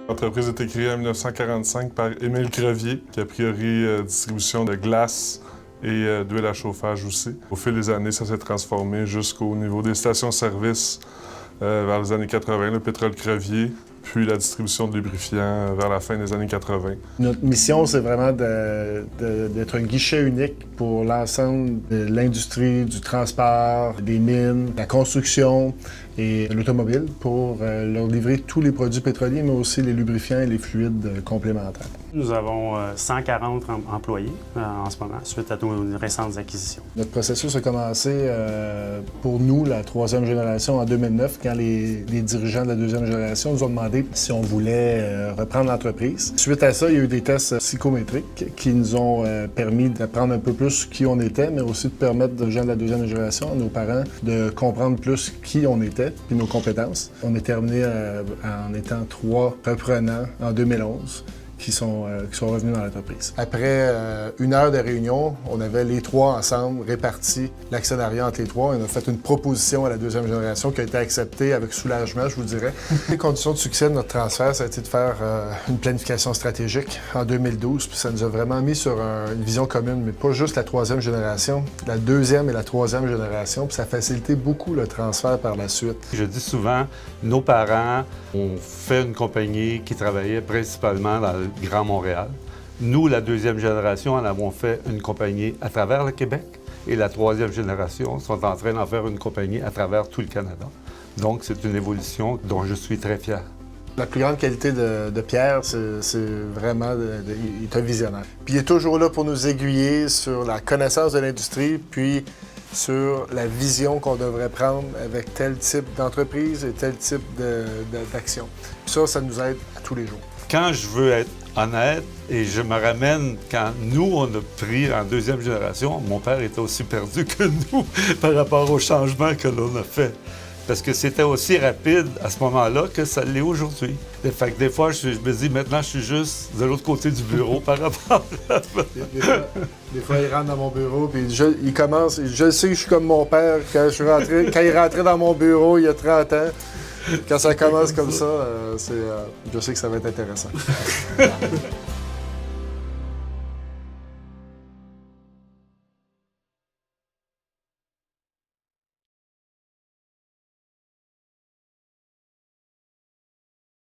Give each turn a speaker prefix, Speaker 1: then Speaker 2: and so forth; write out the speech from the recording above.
Speaker 1: L'entreprise a été créée en 1945 par Émile Crevier, qui a priori distribution de glace et d'huile à chauffage aussi. Au fil des années, ça s'est transformé jusqu'au niveau des stations-service vers les années 80, le pétrole Crevier, puis la distribution de lubrifiants vers la fin des années 80.
Speaker 2: Notre mission, c'est vraiment d'être un guichet unique pour l'ensemble de l'industrie, du transport, des mines, de la construction et de l'automobile pour leur livrer tous les produits pétroliers, mais aussi les lubrifiants et les fluides complémentaires.
Speaker 3: Nous avons 140 employés en ce moment, suite à nos récentes acquisitions.
Speaker 2: Notre processus a commencé pour nous, la troisième génération, en 2009, quand les dirigeants de la deuxième génération nous ont demandé si on voulait reprendre l'entreprise. Suite à ça, il y a eu des tests psychométriques qui nous ont permis d'apprendre un peu plus qui on était, mais aussi de permettre aux gens de la deuxième génération, à nos parents, de comprendre plus qui on était et nos compétences. On est terminé en étant 3 reprenants en 2011. Qui sont revenus dans l'entreprise. Après 1 heure de réunion, on avait les 3 ensemble répartis l'actionnariat entre les 3. On a fait une proposition à la deuxième génération qui a été acceptée avec soulagement, je vous dirais. Les conditions de succès de notre transfert, ça a été de faire une planification stratégique en 2012. Puis ça nous a vraiment mis sur une vision commune, mais pas juste la troisième génération, la deuxième et la troisième génération. Puis ça a facilité beaucoup le transfert par la suite.
Speaker 4: Je dis souvent, nos parents ont fait une compagnie qui travaillait principalement dans le Grand Montréal. Nous, la deuxième génération, en avons fait une compagnie à travers le Québec et la troisième génération sont en train d'en faire une compagnie à travers tout le Canada. Donc, c'est une évolution dont je suis très fier.
Speaker 2: La plus grande qualité de Pierre, c'est vraiment, il est un visionnaire. Puis il est toujours là pour nous aiguiller sur la connaissance de l'industrie, puis sur la vision qu'on devrait prendre avec tel type d'entreprise et tel type d'action. Ça nous aide à tous les jours.
Speaker 4: Quand je veux être honnête, et je me ramène quand nous, on a pris en deuxième génération, mon père était aussi perdu que nous par rapport au changement que l'on a fait. Parce que c'était aussi rapide à ce moment-là que ça l'est aujourd'hui. Fait que des fois, je me dis, maintenant, je suis juste de l'autre côté du bureau par rapport à ça.
Speaker 2: Des fois, il rentre dans mon bureau, puis il commence. Je sais que je suis comme mon père quand il est rentré dans mon bureau il y a 30 ans. Quand ça commence comme ça, je sais que ça va être intéressant.